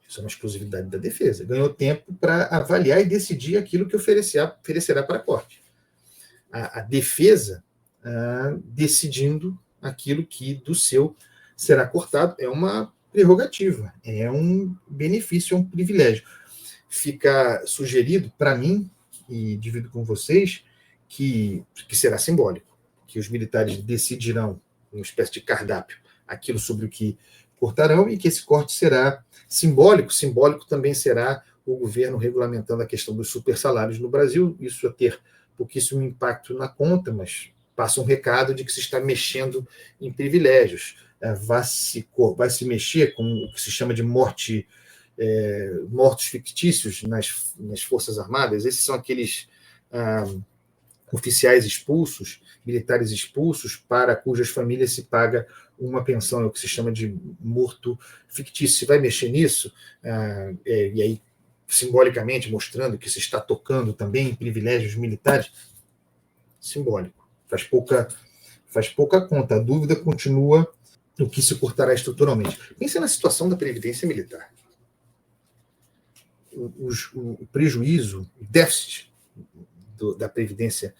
Isso é uma exclusividade da defesa. Ganhou tempo para avaliar e decidir aquilo que oferecerá para a corte. A defesa decidindo aquilo que do seu será cortado é uma prerrogativa, é um benefício, é um privilégio. Fica sugerido para mim, e divido com vocês, que será simbólico, que os militares decidirão, uma espécie de cardápio, aquilo sobre o que cortarão, e que esse corte será simbólico. Simbólico também será o governo regulamentando a questão dos supersalários no Brasil, isso a ter pouquíssimo impacto na conta, mas passa um recado de que se está mexendo em privilégios. Vai se mexer com o que se chama de mortos fictícios nas Forças Armadas. Esses são aqueles oficiais expulsos, militares expulsos, para cujas famílias se paga uma pensão, é o que se chama de morto fictício. Se vai mexer nisso, e aí simbolicamente mostrando que se está tocando também em privilégios militares, simbólico. Faz pouca conta. A dúvida continua no que se cortará estruturalmente. Pense na situação da Previdência Militar. O prejuízo, o déficit da Previdência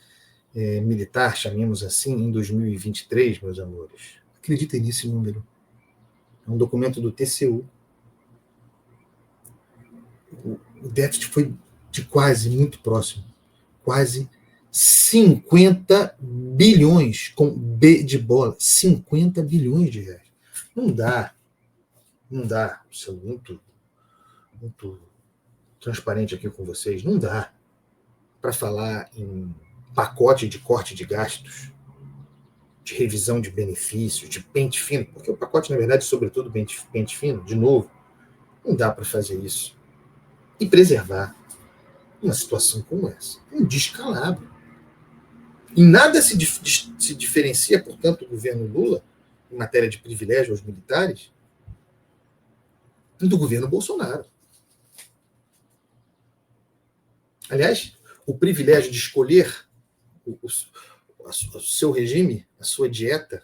Militar, chamemos assim, em 2023, meus amores. Acreditem nesse número. É um documento do TCU. O déficit foi de quase, muito próximo, quase 50 bilhões, com B de bola, 50 bilhões de reais. Não dá, isso é muito transparente aqui com vocês, não dá para falar em pacote de corte de gastos, de revisão de benefícios, de pente fino, porque o pacote, na verdade, sobretudo pente fino, de novo, não dá para fazer isso e preservar uma situação como essa. Um descalabro. Em nada se diferencia, portanto, o governo Lula, em matéria de privilégio aos militares, do governo Bolsonaro. Aliás, o privilégio de escolher o seu regime, a sua dieta,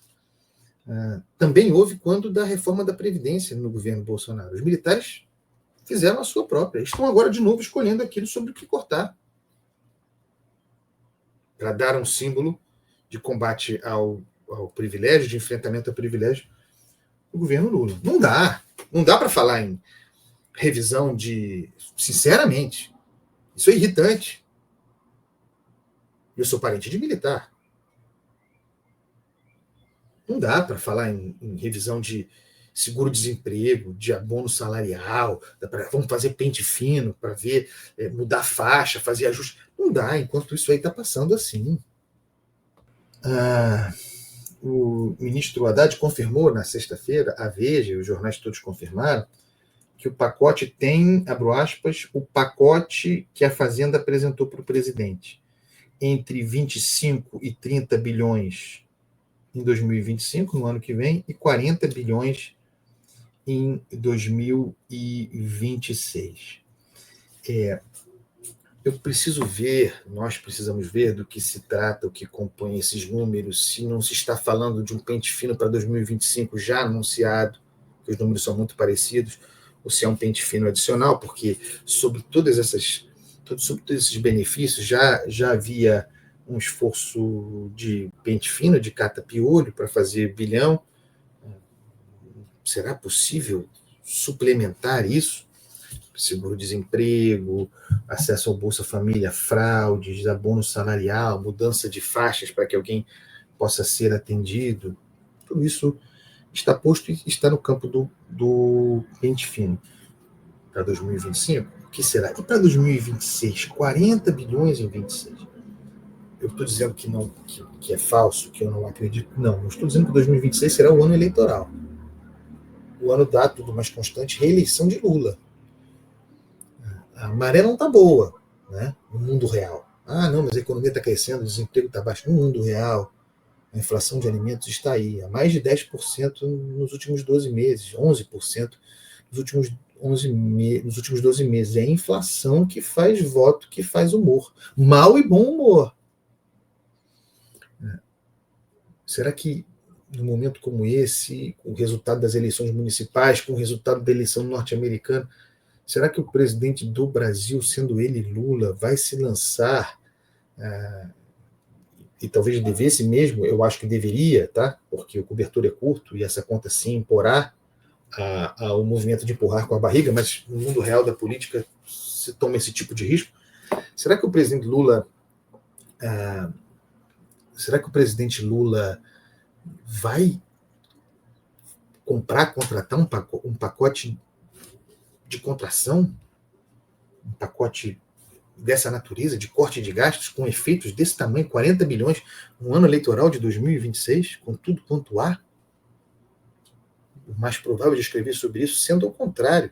também houve quando da reforma da Previdência no governo Bolsonaro. Os militares fizeram a sua própria. Estão agora de novo escolhendo aquilo sobre o que cortar, para dar um símbolo de combate ao privilégio, de enfrentamento ao privilégio do governo Lula. Não dá para falar em revisão de... Sinceramente, isso é irritante. Eu sou parente de militar. Não dá para falar em revisão de seguro-desemprego, de abono salarial, vamos fazer pente fino para ver, mudar faixa, fazer ajuste. Não dá, enquanto isso aí está passando assim. O ministro Haddad confirmou na sexta-feira, a Veja, os jornais todos confirmaram, que o pacote tem, abro aspas, o pacote que a Fazenda apresentou para o presidente, entre 25 e 30 bilhões em 2025, no ano que vem, e 40 bilhões em 2026. Nós precisamos ver do que se trata, o que compõe esses números, se não se está falando de um pente fino para 2025 já anunciado, que os números são muito parecidos, ou se é um pente fino adicional, porque sobre todos esses benefícios já havia um esforço de pente fino, de cata-piolho, para fazer bilhão. Será possível suplementar isso? Seguro-desemprego, acesso ao Bolsa Família, fraudes, abono salarial, mudança de faixas para que alguém possa ser atendido. Tudo isso está posto e está no campo do pente fino. Para 2025, o que será? E para 2026, 40 bilhões em 26. Eu estou dizendo que é falso, que eu não acredito. Não estou dizendo que 2026 será o ano eleitoral. O ano dá tudo mais constante, reeleição de Lula. A maré não está boa, né, no mundo real. Não, mas a economia está crescendo, o desemprego está baixo. No mundo real, a inflação de alimentos está aí, a mais de 10% nos últimos 12 meses, 11% nos últimos 12 meses. É a inflação que faz voto, que faz humor. Mau e bom humor. Será que, num momento como esse, com o resultado das eleições municipais, com o resultado da eleição norte-americana, Será que o presidente do Brasil, sendo ele Lula, vai se lançar, e talvez devesse mesmo, eu acho que deveria, tá? Porque o cobertor é curto e essa conta sim imporá ao movimento de empurrar com a barriga, mas no mundo real da política se toma esse tipo de risco. Será que o presidente Lula, vai contratar um pacote de contração, um pacote dessa natureza, de corte de gastos, com efeitos desse tamanho, 40 bilhões no ano eleitoral de 2026, com tudo quanto há? O mais provável de escrever sobre isso, sendo ao contrário.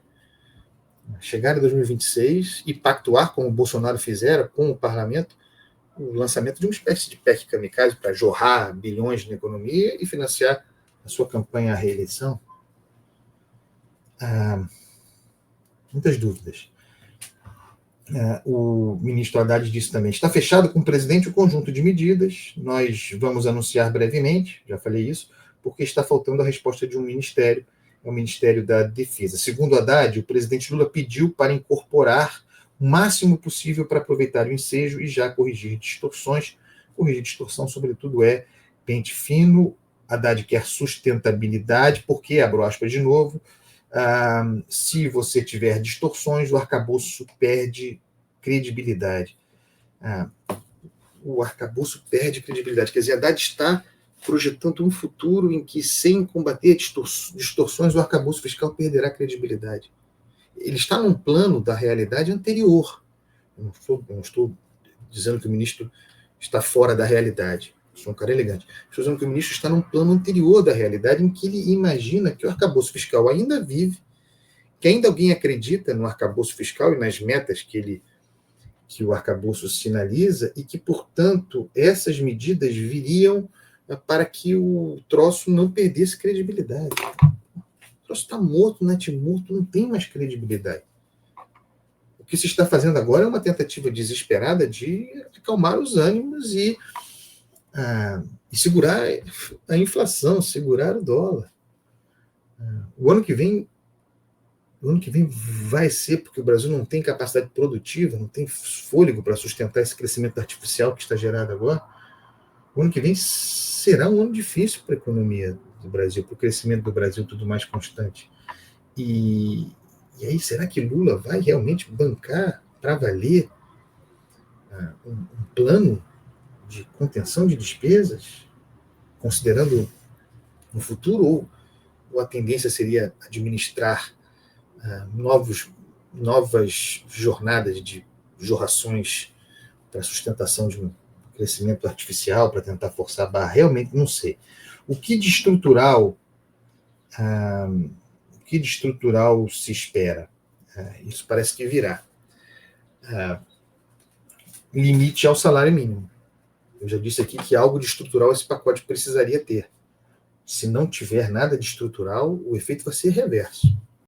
Chegar em 2026 e pactuar, como o Bolsonaro fizera com o parlamento, o lançamento de uma espécie de PEC kamikaze para jorrar bilhões na economia e financiar a sua campanha à reeleição. Muitas dúvidas. O ministro Haddad disse também: está fechado com o presidente o conjunto de medidas, nós vamos anunciar brevemente, já falei isso, porque está faltando a resposta de um ministério, é o Ministério da Defesa. Segundo Haddad, o presidente Lula pediu para incorporar o máximo possível para aproveitar o ensejo e já corrigir distorções. Corrigir distorção, sobretudo, é pente fino. Haddad quer sustentabilidade, porque, abro aspas de novo, se você tiver distorções, o arcabouço perde credibilidade. O arcabouço perde credibilidade. Quer dizer, Haddad está projetando um futuro em que, sem combater distorções, o arcabouço fiscal perderá credibilidade. Ele está num plano da realidade anterior. Eu não estou dizendo que o ministro está fora da realidade. Eu sou um cara elegante. Estou dizendo que o ministro está num plano anterior da realidade, em que ele imagina que o arcabouço fiscal ainda vive, que ainda alguém acredita no arcabouço fiscal e nas metas que o arcabouço sinaliza, e que, portanto, essas medidas viriam para que o troço não perdesse credibilidade. O troço está morto, natimorto, não tem mais credibilidade. O que se está fazendo agora é uma tentativa desesperada de acalmar os ânimos e segurar a inflação, segurar o dólar. O ano que vem vai ser, porque o Brasil não tem capacidade produtiva, não tem fôlego para sustentar esse crescimento artificial que está gerado agora. O ano que vem será um ano difícil para a economia do Brasil, para o crescimento do Brasil tudo mais constante. E aí, será que Lula vai realmente bancar para valer um plano de contenção de despesas, considerando no futuro, ou a tendência seria administrar novas jornadas de jorrações para sustentação de um crescimento artificial, para tentar forçar a barra? Realmente não sei. O que de estrutural se espera? Isso parece que virá. Limite ao salário mínimo. Eu já disse aqui que algo de estrutural esse pacote precisaria ter. Se não tiver nada de estrutural, o efeito vai ser reverso.